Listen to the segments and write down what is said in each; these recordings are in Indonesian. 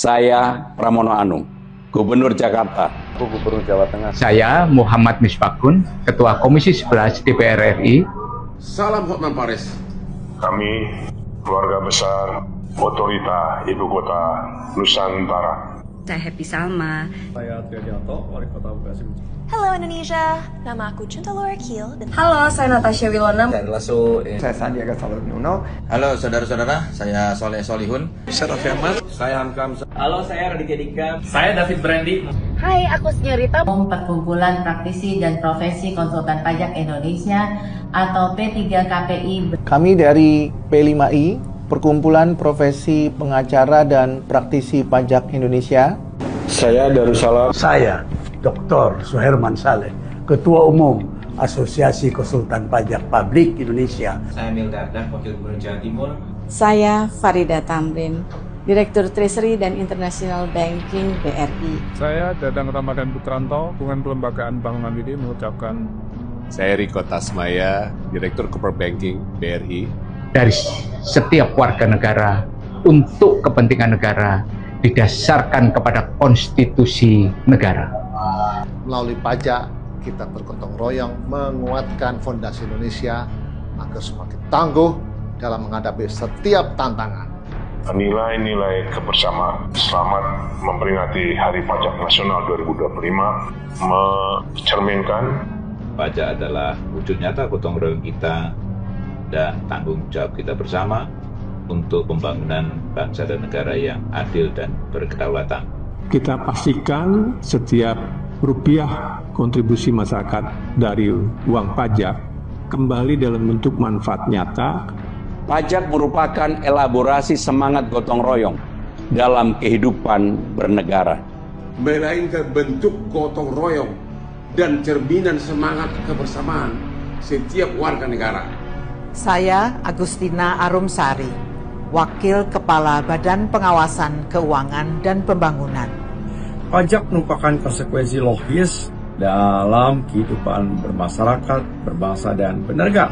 Saya Pramono Anung, Gubernur Jakarta. Gubernur Jawa Tengah. Saya Muhammad Misbakun, Ketua Komisi 11 DPR RI. Salam Hotman Paris. Kami, keluarga besar Otorita Ibu Kota Nusantara. Saya Happy Salma. Saya Triadianto, Wali Kota Bekasi. Halo Indonesia, nama aku Junta Laura Kiel. Halo, saya Natasha Wilona. Saya Lasso. Saya Sandiaga Salahuddin. Halo saudara-saudara, saya Soleh Solihun. Saya Raffi Ahmad. Saya Hamkam. Halo, saya Raditya Dika. Saya David Brandy. Hai, aku Senyorita. Perkumpulan Praktisi dan Profesi Konsultan Pajak Indonesia atau P3KPI. Kami dari P5I, Perkumpulan Profesi Pengacara dan Praktisi Pajak Indonesia. Saya Darussalam. Saya Dr. Suherman Saleh, Ketua Umum Asosiasi Konsultan Pajak Publik Indonesia. Saya Emil Dardak, Wakil Gubernur Jawa Timur. Saya Farida Tamrin, Direktur Treasury dan International Banking BRI. Saya Dadang Ramadan Putranto, Hubungan Kelembagaan Bank Mandiri mengucapkan. Saya Riko Tasmaya, Direktur Corporate Banking BRI. Dari setiap warga negara untuk kepentingan negara didasarkan kepada konstitusi negara. Melalui pajak, kita bergotong royong menguatkan fondasi Indonesia agar semakin tangguh dalam menghadapi setiap tantangan. Nilai-nilai kebersamaan. Selamat memperingati Hari Pajak Nasional 2025 mencerminkan pajak adalah wujud nyata gotong royong kita dan tanggung jawab kita bersama untuk pembangunan bangsa dan negara yang adil dan berkedaulatan. Kita pastikan setiap rupiah kontribusi masyarakat dari uang pajak kembali dalam bentuk manfaat nyata. Pajak merupakan elaborasi semangat gotong royong dalam kehidupan bernegara. Melainkan bentuk gotong royong dan cerminan semangat kebersamaan setiap warga negara. Saya Agustina Arumsari, Wakil Kepala Badan Pengawasan Keuangan dan Pembangunan. Pajak merupakan konsekuensi logis dalam kehidupan bermasyarakat, berbangsa, dan bernegara.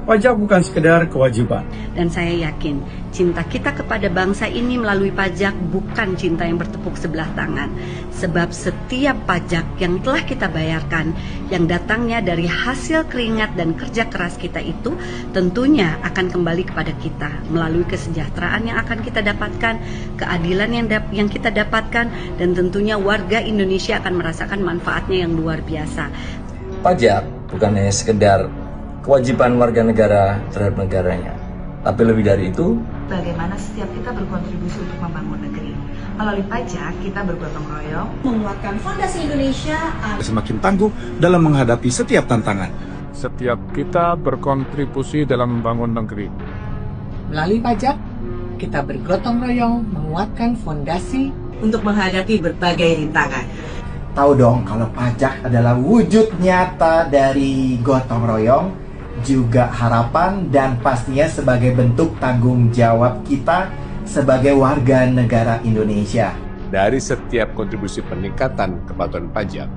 Pajak bukan sekedar kewajiban. Dan saya yakin cinta kita kepada bangsa ini melalui pajak bukan cinta yang bertepuk sebelah tangan. Sebab setiap pajak yang telah kita bayarkan, yang datangnya dari hasil keringat dan kerja keras kita itu, tentunya akan kembali kepada kita melalui kesejahteraan yang akan kita dapatkan, keadilan yang kita dapatkan, dan tentunya warga Indonesia akan merasakan manfaatnya yang luar biasa. Pajak bukan hanya sekedar kewajiban warga negara terhadap negaranya, tapi lebih dari itu, bagaimana setiap kita berkontribusi untuk membangun negeri. Melalui pajak, kita bergotong royong, menguatkan fondasi Indonesia semakin tangguh dalam menghadapi setiap tantangan. Setiap kita berkontribusi dalam membangun negeri. Melalui pajak, kita bergotong royong, menguatkan fondasi untuk menghadapi berbagai rintangan. Tahu dong kalau pajak adalah wujud nyata dari gotong royong, juga harapan dan pastinya sebagai bentuk tanggung jawab kita sebagai warga negara Indonesia. Dari setiap kontribusi peningkatan kepatuhan pajak,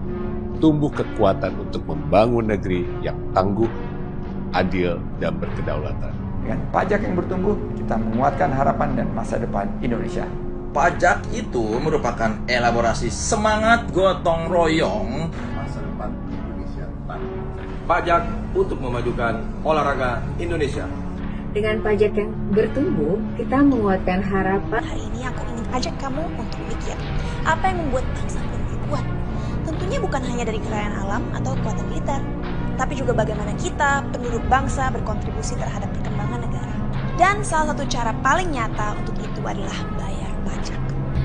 tumbuh kekuatan untuk membangun negeri yang tangguh, adil, dan berkedaulatan. Dengan pajak yang bertumbuh, kita menguatkan harapan dan masa depan Indonesia. Pajak itu merupakan elaborasi semangat gotong royong masa depan Indonesia. Pajak untuk memajukan olahraga Indonesia. Dengan pajak yang bertumbuh, kita menguatkan harapan. Hari ini aku ingin ajak kamu untuk mikir, apa yang membuat bangsa lebih kuat? Tentunya bukan hanya dari kekayaan alam atau kekuatan militer, tapi juga bagaimana kita, penduduk bangsa, berkontribusi terhadap perkembangan negara. Dan salah satu cara paling nyata untuk itu adalah bayar pajak.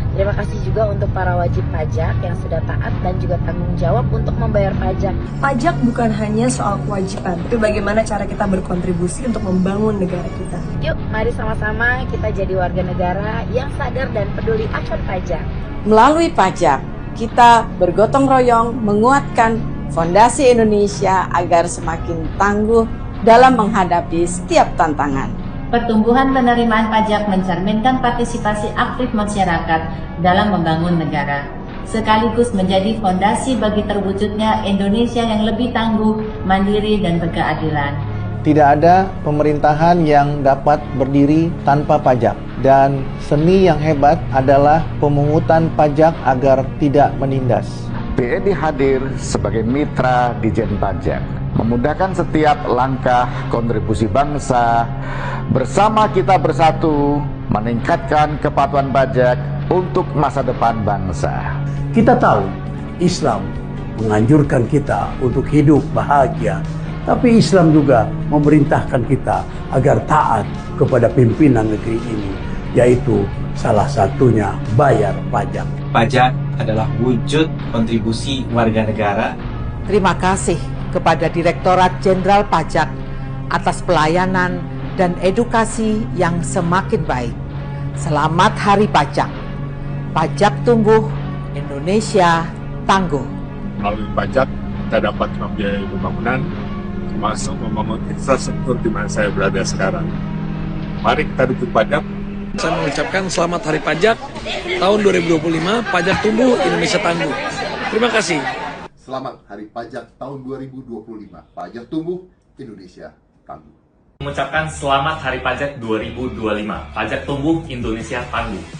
Terima kasih juga untuk para wajib pajak yang sudah taat dan juga tanggung jawab untuk membayar pajak. Pajak bukan hanya soal kewajiban, tapi bagaimana cara kita berkontribusi untuk membangun negara kita. Yuk, mari sama-sama kita jadi warga negara yang sadar dan peduli akan pajak. Melalui pajak, kita bergotong royong menguatkan fondasi Indonesia agar semakin tangguh dalam menghadapi setiap tantangan. Pertumbuhan penerimaan pajak mencerminkan partisipasi aktif masyarakat dalam membangun negara, sekaligus menjadi fondasi bagi terwujudnya Indonesia yang lebih tangguh, mandiri, dan berkeadilan. Tidak ada pemerintahan yang dapat berdiri tanpa pajak. Dan seni yang hebat adalah pemungutan pajak agar tidak menindas. BNI hadir sebagai mitra Dijen Pajak, memudahkan setiap langkah kontribusi bangsa. Bersama kita bersatu, meningkatkan kepatuhan pajak untuk masa depan bangsa. Kita tahu Islam menganjurkan kita untuk hidup bahagia, tapi Islam juga memerintahkan kita agar taat kepada pimpinan negeri ini, yaitu salah satunya bayar pajak. Pajak adalah wujud kontribusi warga negara. Terima kasih kepada Direktorat Jenderal Pajak atas pelayanan dan edukasi yang semakin baik. Selamat Hari Pajak. Pajak tumbuh, Indonesia tangguh. Melalui pajak, kita dapat membiayai pembangunan, termasuk membangun infrastruktur di mana saya berada sekarang. Mari kita dukung pajak. Saya mengucapkan selamat Hari Pajak tahun 2025, pajak tumbuh, Indonesia tangguh. Terima kasih. Selamat Hari Pajak tahun 2025, pajak tumbuh, Indonesia tangguh. Mengucapkan selamat Hari Pajak 2025, pajak tumbuh, Indonesia tangguh.